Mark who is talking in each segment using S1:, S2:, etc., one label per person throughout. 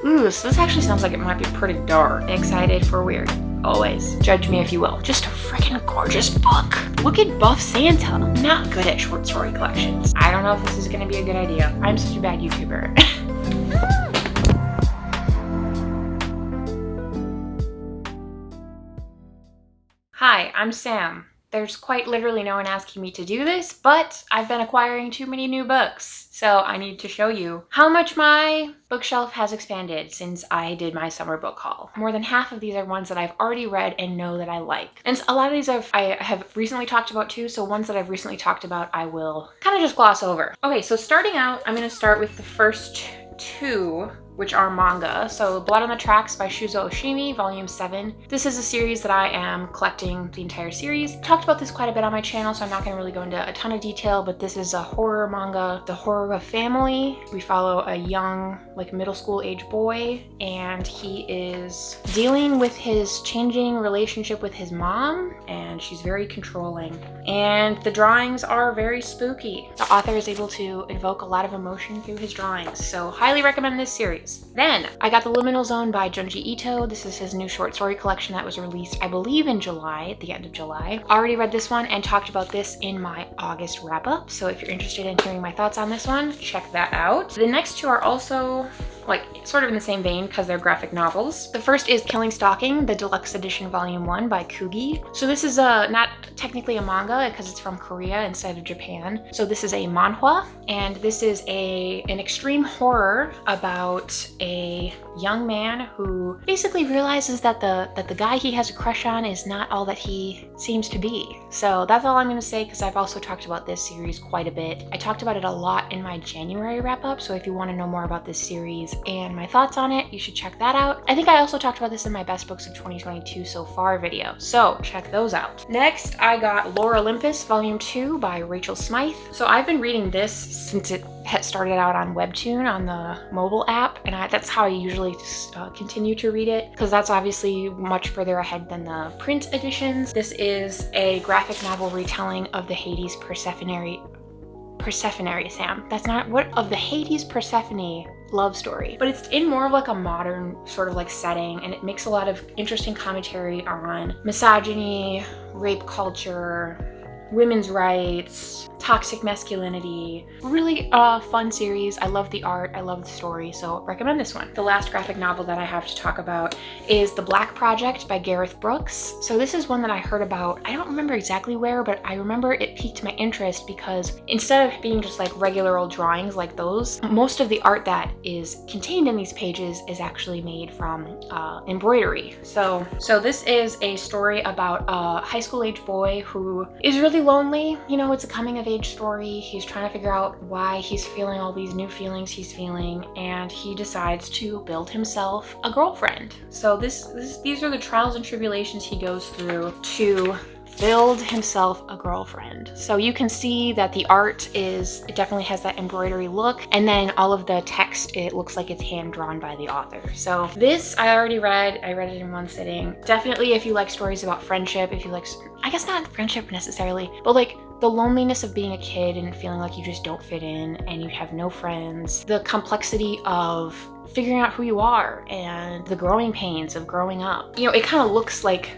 S1: Ooh, so this actually sounds like it might be pretty dark. Excited for weird. Always. Judge me if you will. Just a freaking gorgeous book. Look at Buff Santa. Not good at short story collections. I don't know if this is gonna be a good idea. I'm such a bad YouTuber. Hi, I'm Sam. There's quite literally no one asking me to do this, but I've been acquiring too many new books, so I need to show you how much my bookshelf has expanded since I did my summer book haul. More than half of these are ones that I've already read and know that I like. And a lot of these I have recently talked about too, so ones that I've recently talked about I will kind of just gloss over. Okay, so starting out, I'm going to start with the first two, which are manga. So Blood on the Tracks by Shuzo Oshimi, volume 7. This is a series that I am collecting the entire series. Talked about this quite a bit on my channel, so I'm not gonna really go into a ton of detail, but this is a horror manga, the horror of family. We follow a young, like middle school age boy, and he is dealing with his changing relationship with his mom, and she's very controlling. And the drawings are very spooky. The author is able to evoke a lot of emotion through his drawings, so highly recommend this series. Then I got the Liminal Zone by Junji Ito. This is his new short story collection that was released, I believe, in July, at the end of July. Already read this one and talked about this in my August wrap up. So if you're interested in hearing my thoughts on this one, check that out. The next two are also like sort of in the same vein because they're graphic novels. The first is Stalking Deluxe Edition Volume 1 by Koogi. So this is not technically a manga because it's from Korea instead of Japan. So this is a manhwa, and this is an extreme horror about a young man who basically realizes that the guy he has a crush on is not all that he seems to be. So that's all I'm going to say because I've also talked about this series quite a bit. I talked about it a lot in my January wrap up, so if you want to know more about this series and my thoughts on it, you should check that out. I think I also talked about this in my best books of 2022 so far video, so check those out. Next, I got Olympus Volume 2 by Rachel Smythe. So I've been reading this since it had started out on webtoon on the mobile app, and that's how I usually continue to read it because that's obviously much further ahead than the print editions. This is a graphic novel retelling of the Hades Persephone, Sam. That's not what of the Hades Persephone love story, but it's in more of like a modern sort of like setting, and it makes a lot of interesting commentary on misogyny, rape culture, women's rights, toxic masculinity. Really fun series. I love the art, I love the story, so recommend this one. The last graphic novel that I have to talk about is The Black Project by Gareth Brookes. So this is one that I heard about, I don't remember exactly where, but I remember it piqued my interest because instead of being just like regular old drawings like those, most of the art that is contained in these pages is actually made from embroidery. So this is a story about a high school age boy who is really lonely. You know, it's a coming of age story. He's trying to figure out why he's feeling all these new feelings he's feeling, and he decides to build himself a girlfriend. So these are the trials and tribulations he goes through to build himself a girlfriend. So you can see that the art it definitely has that embroidery look, and then all of the text, it looks like it's hand drawn by the author. So this I already read. I read it in one sitting. Definitely if you like stories about friendship, if you like, I guess not friendship necessarily, but like the loneliness of being a kid and feeling like you just don't fit in and you have no friends, the complexity of figuring out who you are and the growing pains of growing up. You know, it kind of looks like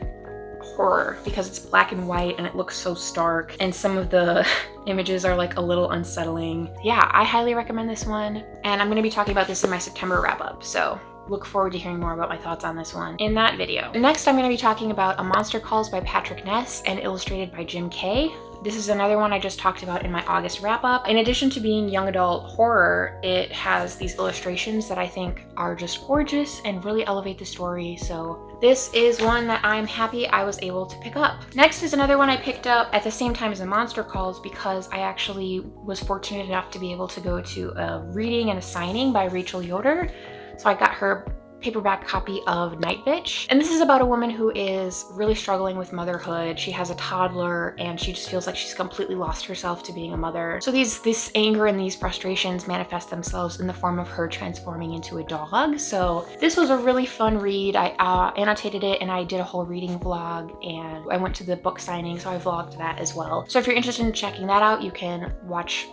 S1: horror because it's black and white and it looks so stark, and some of the images are like a little unsettling. Yeah, I highly recommend this one, and I'm going to be talking about this in my September wrap up, so look forward to hearing more about my thoughts on this one in that video. Next, I'm going to be talking about A Monster Calls by Patrick Ness and illustrated by Jim Kay. This is another one I just talked about in my August wrap up. In addition to being young adult horror, it has these illustrations that I think are just gorgeous and really elevate the story. So this is one that I'm happy I was able to pick up. Next is another one I picked up at the same time as A Monster Calls because I actually was fortunate enough to be able to go to a reading and a signing by Rachel Yoder. So I got her paperback copy of Night Bitch. And this is about a woman who is really struggling with motherhood. She has a toddler and she just feels like she's completely lost herself to being a mother. So this anger and these frustrations manifest themselves in the form of her transforming into a dog. So this was a really fun read. I annotated it and I did a whole reading vlog, and I went to the book signing, so I vlogged that as well. So if you're interested in checking that out, you can watch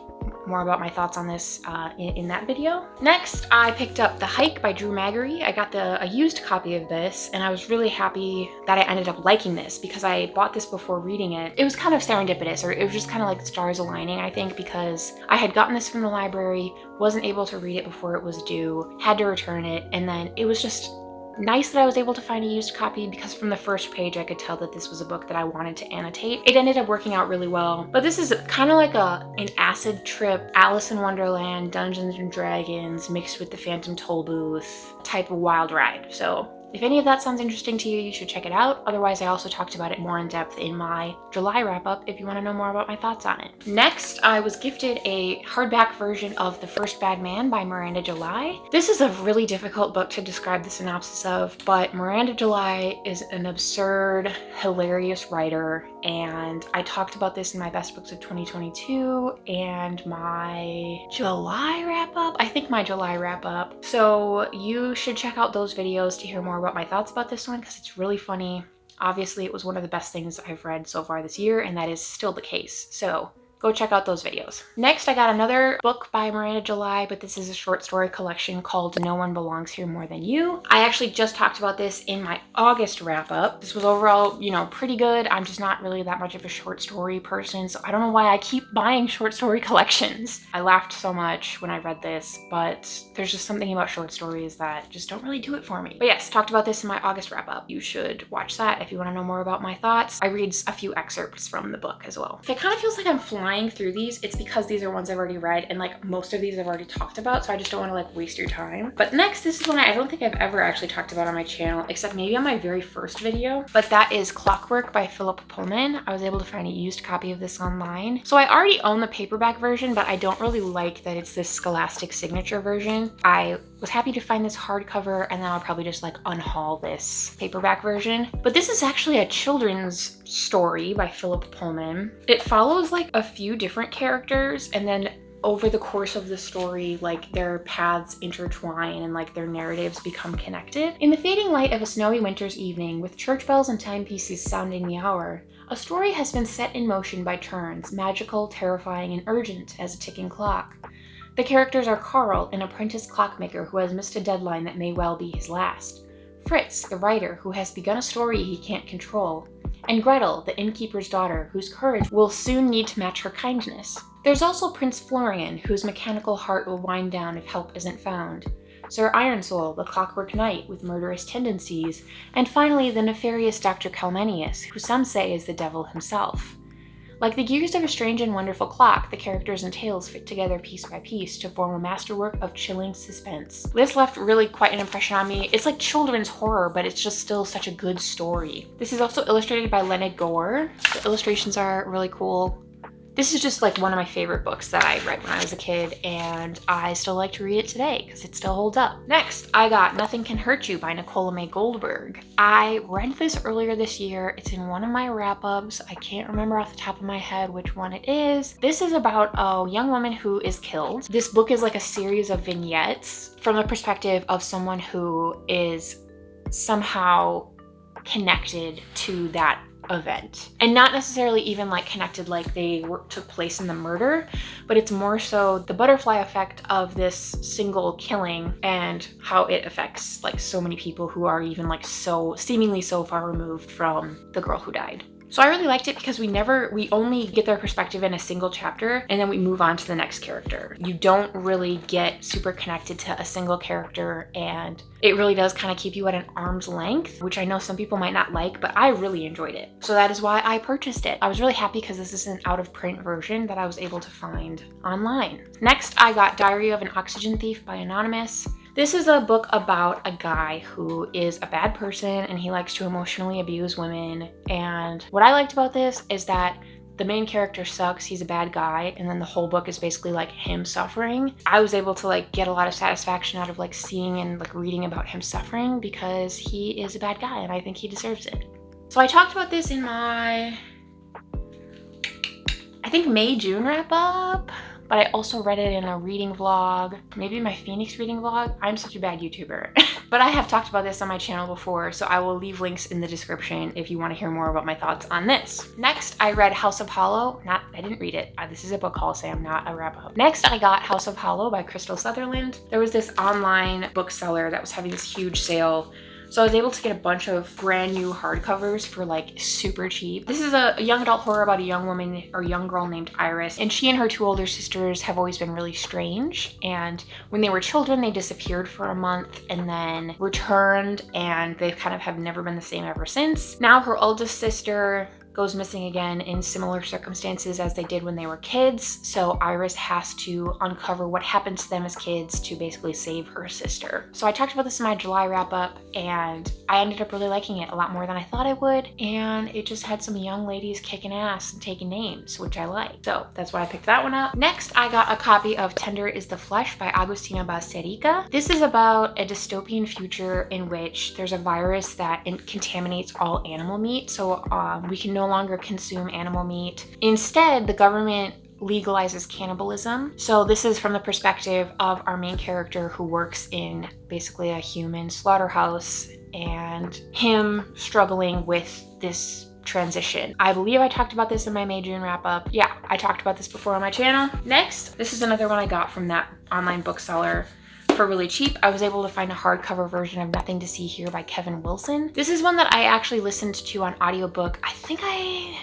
S1: more about my thoughts on this in that video. Next, I picked up The Hike by Drew Magary. I got a used copy of this, and I was really happy that I ended up liking this because I bought this before reading it. It was kind of serendipitous, or it was just kind of like the stars aligning, I think, because I had gotten this from the library, wasn't able to read it before it was due, had to return it, and then it was just nice that I was able to find a used copy because from the first page I could tell that this was a book that I wanted to annotate. It ended up working out really well, but this is kind of like an acid trip, Alice in Wonderland, Dungeons and Dragons mixed with the Phantom Tollbooth type of wild ride. So if any of that sounds interesting to you, you should check it out. Otherwise, I also talked about it more in depth in my July wrap-up if you want to know more about my thoughts on it. Next, I was gifted a hardback version of The First Bad Man by Miranda July. This is a really difficult book to describe the synopsis of, but Miranda July is an absurd, hilarious writer, and I talked about this in my best books of 2022 and my July wrap-up. I think my July wrap-up. So you should check out those videos to hear more about my thoughts about this one because it's really funny. Obviously, it was one of the best things I've read so far this year, and that is still the case. So go check out those videos. Next, I got another book by Miranda July, but this is a short story collection called No One Belongs Here More Than You. I actually just talked about this in my August wrap-up. This was overall, you know, pretty good. I'm just not really that much of a short story person, so I don't know why I keep buying short story collections. I laughed so much when I read this, but there's just something about short stories that just don't really do it for me. But yes, talked about this in my August wrap-up. You should watch that if you want to know more about my thoughts. I read a few excerpts from the book as well. If it kind of feels like I'm flying through these, it's because these are ones I've already read, and like most of these I've already talked about, so I just don't want to like waste your time. But next, this is one I don't think I've ever actually talked about on my channel, except maybe on my very first video, but that is Clockwork by Philip Pullman. I was able to find a used copy of this online. So I already own the paperback version, but I don't really like that it's this Scholastic signature version. I was happy to find this hardcover, and then I'll probably just like unhaul this paperback version. But this is actually a children's story by Philip Pullman. It follows like a few different characters, and then over the course of the story, like their paths intertwine and like their narratives become connected. In the fading light of a snowy winter's evening, with church bells and timepieces sounding the hour, a story has been set in motion by turns, magical, terrifying, and urgent as a ticking clock. The characters are Carl, an apprentice clockmaker who has missed a deadline that may well be his last, Fritz, the writer who has begun a story he can't control, and Gretel, the innkeeper's daughter, whose courage will soon need to match her kindness. There's also Prince Florian, whose mechanical heart will wind down if help isn't found, Sir Ironsoul, the clockwork knight with murderous tendencies, and finally the nefarious Dr. Calmenius, who some say is the devil himself. Like the gears of a strange and wonderful clock, the characters and tales fit together piece by piece to form a masterwork of chilling suspense. This left really quite an impression on me. It's like children's horror, but it's just still such a good story. This is also illustrated by Leonard Gore. The illustrations are really cool. This is just like one of my favorite books that I read when I was a kid, and I still like to read it today because it still holds up. Next, I got Nothing Can Hurt You by Nicola May Goldberg. I read this earlier this year. It's in one of my wrap-ups. I can't remember off the top of my head which one it is. This is about a young woman who is killed. This book is like a series of vignettes from the perspective of someone who is somehow connected to that event, and not necessarily even like connected like they took place in the murder, but it's more so the butterfly effect of this single killing and how it affects like so many people who are even like so seemingly so far removed from the girl who died. So I really liked it because we only get their perspective in a single chapter, and then we move on to the next character. You don't really get super connected to a single character, and it really does kind of keep you at an arm's length, which I know some people might not like, but I really enjoyed it. So that is why I purchased it. I was really happy because this is an out of print version that I was able to find online. Next, I got Diary of an Oxygen Thief by Anonymous. This is a book about a guy who is a bad person and he likes to emotionally abuse women. And what I liked about this is that the main character sucks, he's a bad guy, and then the whole book is basically like him suffering. I was able to like get a lot of satisfaction out of like seeing and like reading about him suffering because he is a bad guy and I think he deserves it. So I talked about this in my, I think May-June wrap up, but I also read it in a reading vlog, maybe my Phoenix reading vlog. I'm such a bad YouTuber. But I have talked about this on my channel before, so I will leave links in the description if you want to hear more about my thoughts on this. Next, I read House of Hollow. I didn't read it. This is a book haul, Sam, not a wrap up. Next, I got House of Hollow by Crystal Sutherland. There was this online bookseller that was having this huge sale. So I was able to get a bunch of brand new hardcovers for like super cheap. This is a young adult horror about a young woman or young girl named Iris, and she and her two older sisters have always been really strange. And when they were children, they disappeared for a month and then returned, and they kind of have never been the same ever since. Now her oldest sister goes missing again in similar circumstances as they did when they were kids. So Iris has to uncover what happened to them as kids to basically save her sister. So I talked about this in my July wrap up, and I ended up really liking it a lot more than I thought I would. And it just had some young ladies kicking ass and taking names, which I liked. So that's why I picked that one up. Next, I got a copy of Tender is the Flesh by Agustina Basterica. This is about a dystopian future in which there's a virus that contaminates all animal meat. So we can no longer consume animal meat. Instead, the government legalizes cannibalism. So this is from the perspective of our main character who works in basically a human slaughterhouse and him struggling with this transition. I believe I talked about this in my May June wrap up. Yeah, I talked about this before on my channel. Next, this is another one I got from that online bookseller for really cheap. I was able to find a hardcover version of Nothing to See Here by Kevin Wilson. This is one that I actually listened to on audiobook. I think I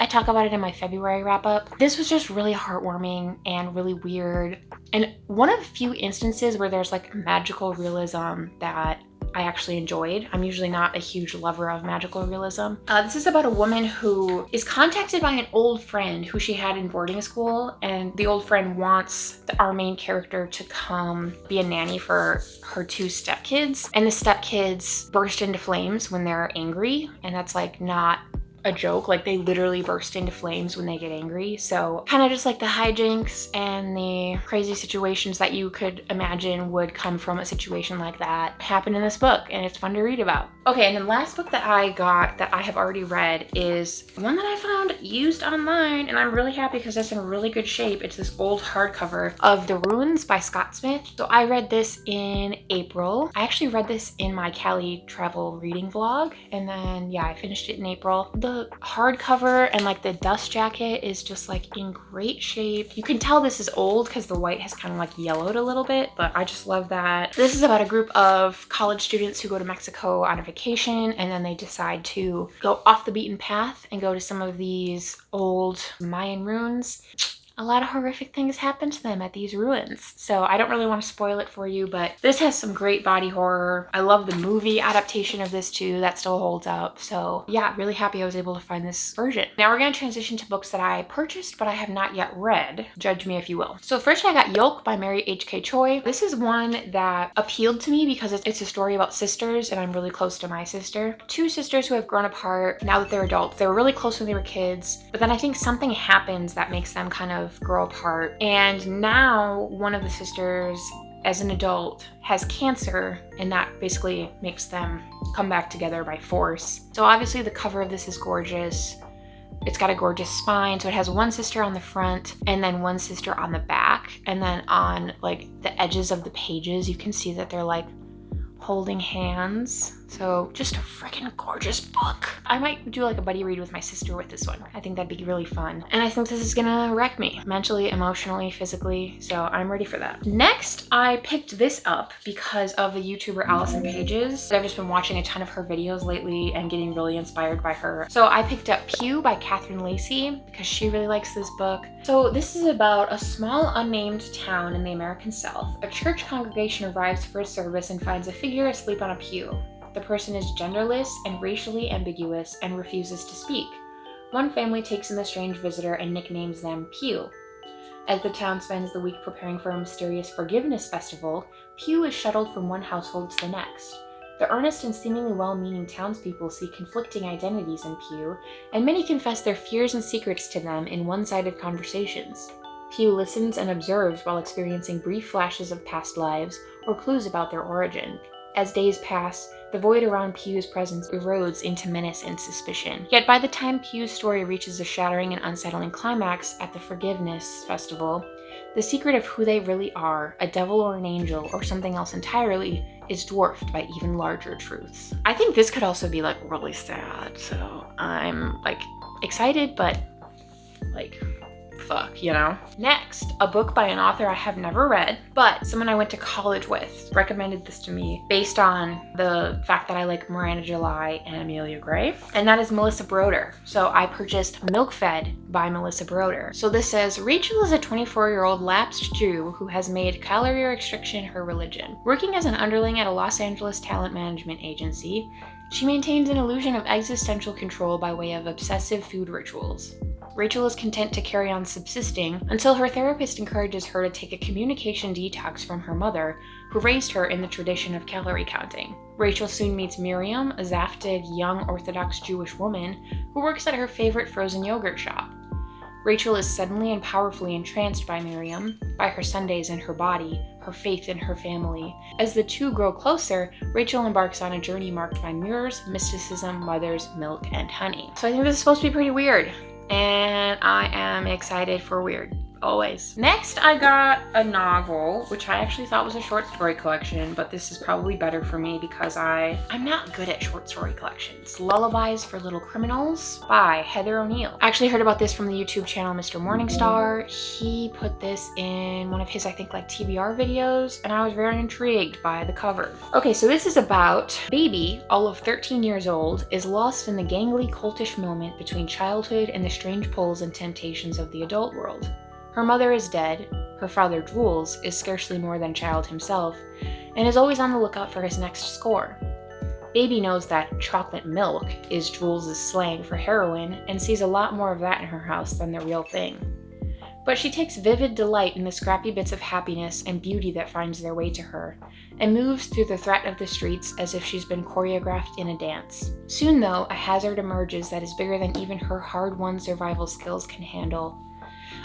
S1: talk about it in my February wrap up. This was just really heartwarming and really weird, and one of the few instances where there's like magical realism that I actually enjoyed. I'm usually not a huge lover of magical realism. This is about a woman who is contacted by an old friend who she had in boarding school, and the old friend wants our main character to come be a nanny for her two stepkids. And the stepkids burst into flames when they're angry, and that's like not a joke. Like they literally burst into flames when they get angry. So kind of just like the hijinks and the crazy situations that you could imagine would come from a situation like that happen in this book, and it's fun to read about. Okay, and then last book that I got that I have already read is one that I found used online, and I'm really happy because it's in really good shape. It's this old hardcover of The Ruins by Scott Smith. So I read this in April. I actually read this in my Cali travel reading vlog, and then yeah, I finished it in April. The hardcover and like the dust jacket is just like in great shape. You can tell this is old because the white has kind of like yellowed a little bit, but I just love that. This is about a group of college students who go to Mexico on a vacation, and then they decide to go off the beaten path and go to some of these old Mayan ruins. A lot of horrific things happen to them at these ruins. So I don't really want to spoil it for you, but this has some great body horror. I love the movie adaptation of this too. That still holds up. So yeah, really happy I was able to find this version. Now we're going to transition to books that I purchased, but I have not yet read. Judge me if you will. So first I got Yolk by Mary H.K. Choi. This is one that appealed to me because it's a story about sisters, and I'm really close to my sister. Two sisters who have grown apart now that they're adults. They were really close when they were kids, but then I think something happens that makes them kind of grow apart. And now one of the sisters, as an adult, has cancer, and that basically makes them come back together by force. So obviously the cover of this is gorgeous. It's got a gorgeous spine. So it has one sister on the front and then one sister on the back. And then on like the edges of the pages, you can see that they're like holding hands. So just a freaking gorgeous book. I might do like a buddy read with my sister with this one. I think that'd be really fun. And I think this is gonna wreck me mentally, emotionally, physically. So I'm ready for that. Next, I picked this up because of the YouTuber Allison Pages. I've just been watching a ton of her videos lately and getting really inspired by her. So I picked up Pew by Catherine Lacey because she really likes this book. So this is about a small unnamed town in the American South. A church congregation arrives for a service and finds a figure asleep on a pew. The person is genderless and racially ambiguous and refuses to speak. One family takes in the strange visitor and nicknames them Pew. As the town spends the week preparing for a mysterious forgiveness festival, Pew is shuttled from one household to the next. The earnest and seemingly well-meaning townspeople see conflicting identities in Pew, and many confess their fears and secrets to them in one-sided conversations. Pew listens and observes while experiencing brief flashes of past lives or clues about their origin. As days pass, the void around Pew's presence erodes into menace and suspicion. Yet by the time Pew's story reaches a shattering and unsettling climax at the Forgiveness Festival, The secret of who they really are, a devil or an angel or something else entirely, is dwarfed by even larger truths. I think this could also be like really sad, so I'm like excited, but like fuck, you know? Next, a book by an author I have never read, but someone I went to college with recommended this to me based on the fact that I like Miranda July and Amelia Gray, and that is Melissa Broder. So I purchased Milk Fed by Melissa Broder. So this says, Rachel is a 24-year-old lapsed Jew who has made calorie restriction her religion. Working as an underling at a Los Angeles talent management agency, she maintains an illusion of existential control by way of obsessive food rituals. Rachel is content to carry on subsisting until her therapist encourages her to take a communication detox from her mother, who raised her in the tradition of calorie counting. Rachel soon meets Miriam, a zaftig, young Orthodox Jewish woman who works at her favorite frozen yogurt shop. Rachel is suddenly and powerfully entranced by Miriam, by her Sundays and her body, her faith in her family. As the two grow closer, Rachel embarks on a journey marked by mirrors, mysticism, mothers, milk, and honey. So I think this is supposed to be pretty weird, and I am excited for weird. Always. Next, I got a novel, which I actually thought was a short story collection, but this is probably better for me because I'm not good at short story collections. Lullabies for Little Criminals by Heather O'Neill. I actually heard about this from the YouTube channel Mr. Morningstar. He put this in one of his, I think, like TBR videos, and I was very intrigued by the cover. Okay, so this is about Baby, all of 13 years old, is lost in the gangly cultish moment between childhood and the strange pulls and temptations of the adult world. Her mother is dead, her father Jules is scarcely more than a child himself, and is always on the lookout for his next score. Baby knows that chocolate milk is Jules' slang for heroin and sees a lot more of that in her house than the real thing. But she takes vivid delight in the scrappy bits of happiness and beauty that finds their way to her, and moves through the threat of the streets as if she's been choreographed in a dance. Soon though, a hazard emerges that is bigger than even her hard-won survival skills can handle.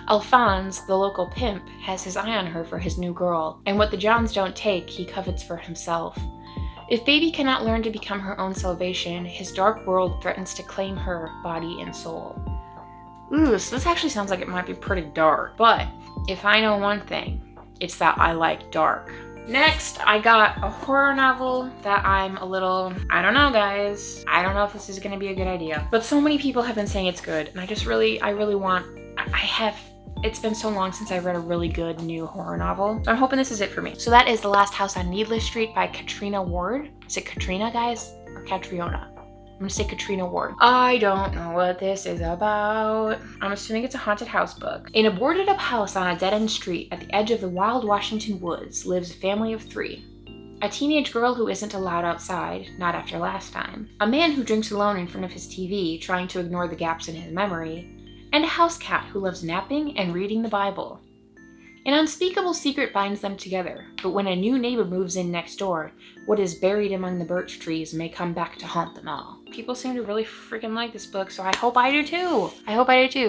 S1: Alphonse, the local pimp, has his eye on her for his new girl, and what the Johns don't take, he covets for himself. If Baby cannot learn to become her own salvation, his dark world threatens to claim her body and soul. Ooh, so this actually sounds like it might be pretty dark, but if I know one thing, it's that I like dark. Next, I got a horror novel that I'm a little, I don't know guys, I don't know if this is gonna be a good idea, but so many people have been saying it's good, and I really want, it's been so long since I read a really good new horror novel, so I'm hoping this is it for me. So that is The Last House on Needless Street by Katrina Ward. Is it Katrina, guys? Or Catriona? I'm gonna say Katrina Ward. I don't know what this is about. I'm assuming it's a haunted house book. In a boarded up house on a dead-end street at the edge of the wild Washington woods lives a family of 3. A teenage girl who isn't allowed outside, not after last time. A man who drinks alone in front of his TV, trying to ignore the gaps in his memory. And a house cat who loves napping and reading the Bible. An unspeakable secret binds them together, but when a new neighbor moves in next door, what is buried among the birch trees may come back to haunt them all. People seem to really freaking like this book, so I hope I do too.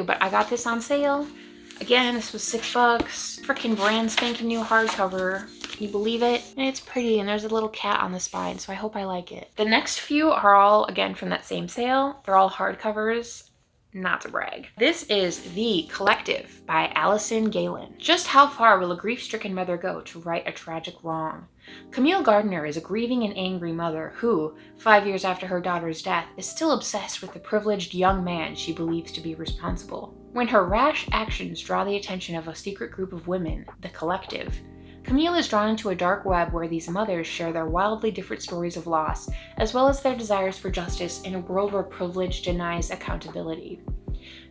S1: But I got this on sale. Again, this was $6. Freaking brand spanking new hardcover. Can you believe it? And it's pretty, and there's a little cat on the spine, so I hope I like it. The next few are all, again, from that same sale. They're all hardcovers. Not to brag. This is The Collective by Allison Galen. Just how far will a grief-stricken mother go to right a tragic wrong? Camille Gardner is a grieving and angry mother who, 5 years after her daughter's death, is still obsessed with the privileged young man she believes to be responsible. When her rash actions draw the attention of a secret group of women, The Collective, Camille is drawn into a dark web where these mothers share their wildly different stories of loss, as well as their desires for justice in a world where privilege denies accountability.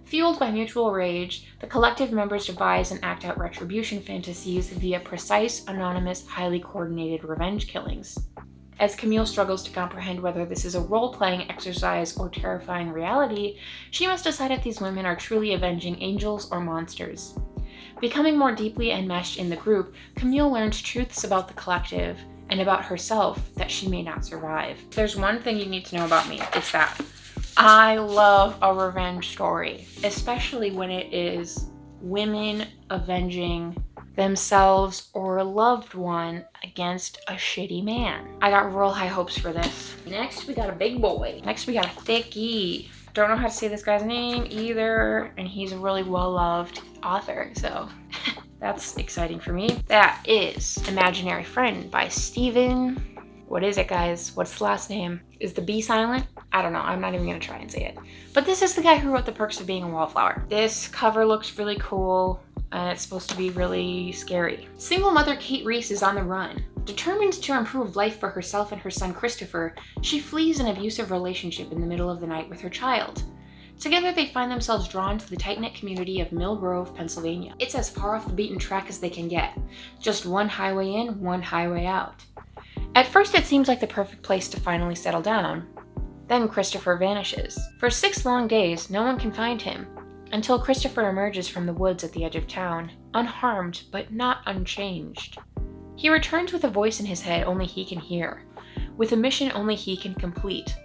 S1: Fueled by mutual rage, the Collective members devise and act out retribution fantasies via precise, anonymous, highly coordinated revenge killings. As Camille struggles to comprehend whether this is a role-playing exercise or terrifying reality, she must decide if these women are truly avenging angels or monsters. Becoming more deeply enmeshed in the group, Camille learns truths about the Collective and about herself that she may not survive. There's one thing you need to know about me, it's that I love a revenge story, especially when it is women avenging themselves or a loved one against a shitty man. I got real high hopes for this. Next, we got a big boy. Next, we got a thickie. Don't know how to say this guy's name either, and he's a really well-loved author, so That's exciting for me. That is Imaginary Friend by Steven. What is it, guys? What's the last name? Is the B silent? I don't know. I'm not even gonna try and say it. But this is the guy who wrote The Perks of Being a Wallflower. This cover looks really cool, and it's supposed to be really scary. Single mother Kate Reese is on the run. Determined to improve life for herself and her son Christopher, she flees an abusive relationship in the middle of the night with her child. Together, they find themselves drawn to the tight-knit community of Mill Grove, Pennsylvania. It's as far off the beaten track as they can get. Just one highway in, one highway out. At first, it seems like the perfect place to finally settle down. Then Christopher vanishes. For 6 long days, no one can find him, until Christopher emerges from the woods at the edge of town, unharmed but not unchanged. He returns with a voice in his head only he can hear, with a mission only he can complete.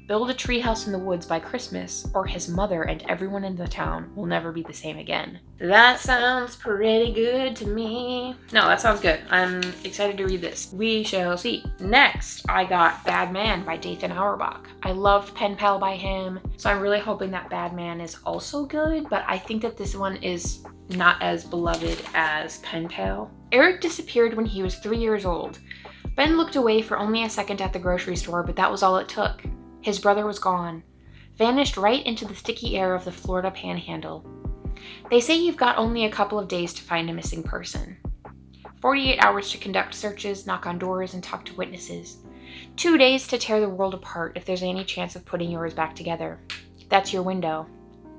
S1: Build a treehouse in the woods by Christmas, or his mother and everyone in the town will never be the same again. That sounds pretty good to me. No, that sounds good. I'm excited to read this. We shall see. Next, I got Bad Man by Dathan Auerbach. I loved Pen Pal by him, so I'm really hoping that Bad Man is also good, but I think that this one is not as beloved as Pen Pal. Eric disappeared when he was 3 years old. Ben looked away for only a second at the grocery store, but that was all it took. His brother was gone, vanished right into the sticky air of the Florida Panhandle. They say you've got only a couple of days to find a missing person. 48 hours to conduct searches, knock on doors, and talk to witnesses. 2 days to tear the world apart if there's any chance of putting yours back together. That's your window.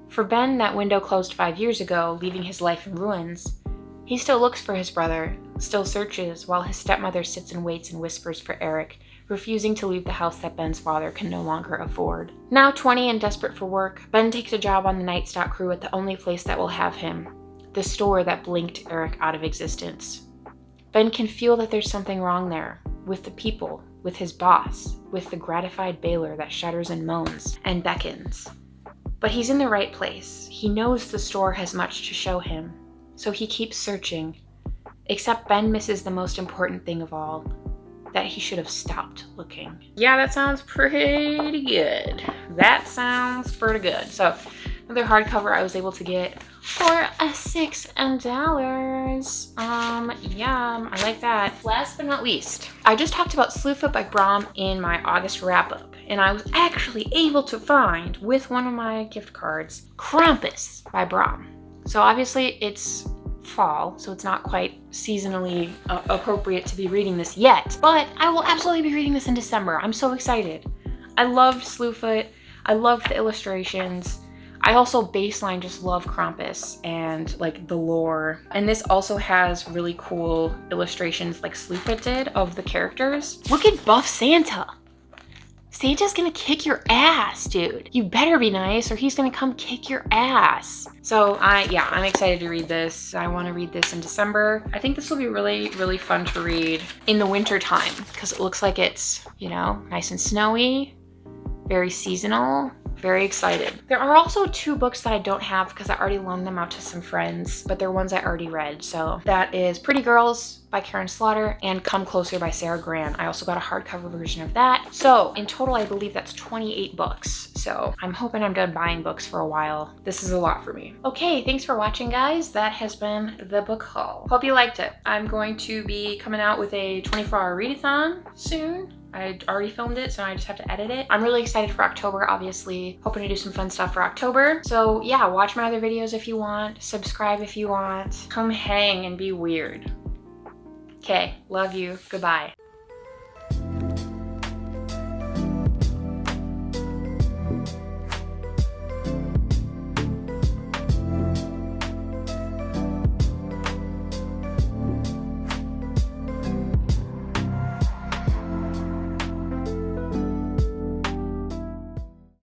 S1: For Ben, that window closed 5 years ago, leaving his life in ruins. He still looks for his brother, still searches, while his stepmother sits and waits and whispers for Eric, refusing to leave the house that Ben's father can no longer afford. Now 20 and desperate for work, Ben takes a job on the night stock crew at the only place that will have him, the store that blinked Eric out of existence. Ben can feel that there's something wrong there, with the people, with his boss, with the gratified Baylor that shudders and moans and beckons. But he's in the right place. He knows the store has much to show him, so he keeps searching. Except Ben misses the most important thing of all, that he should have stopped looking. Yeah, that sounds pretty good. That sounds pretty good. So another hardcover I was able to get for $6. Yeah, I like that. Last but not least, I just talked about Slewfoot by Brahm in my August wrap-up, and I was actually able to find, with one of my gift cards, Krampus by Brahm. So obviously it's fall, so it's not quite seasonally appropriate to be reading this yet, but I will absolutely be reading this in December. I'm so excited. I loved Slewfoot. I loved the illustrations. I also baseline just love Krampus and like the lore. And this also has really cool illustrations like Slewfoot did of the characters. Look at Buff Santa. Santa's gonna kick your ass, dude. You better be nice or he's gonna come kick your ass. So I'm excited to read this. I wanna read this in December. I think this will be really, really fun to read in the winter time because it looks like it's, you know, nice and snowy, very seasonal. Very excited. There are also 2 books that I don't have because I already loaned them out to some friends, but they're ones I already read. So that is Pretty Girls by Karen Slaughter and Come Closer by Sarah Gran. I also got a hardcover version of that. So in total, I believe that's 28 books. So I'm hoping I'm done buying books for a while. This is a lot for me. Okay, thanks for watching, guys. That has been the book haul. Hope you liked it. I'm going to be coming out with a 24-hour readathon soon. I already filmed it, so I just have to edit it. I'm really excited for October, obviously. Hoping to do some fun stuff for October. So yeah, watch my other videos if you want. Subscribe if you want. Come hang and be weird. Okay, love you. Goodbye.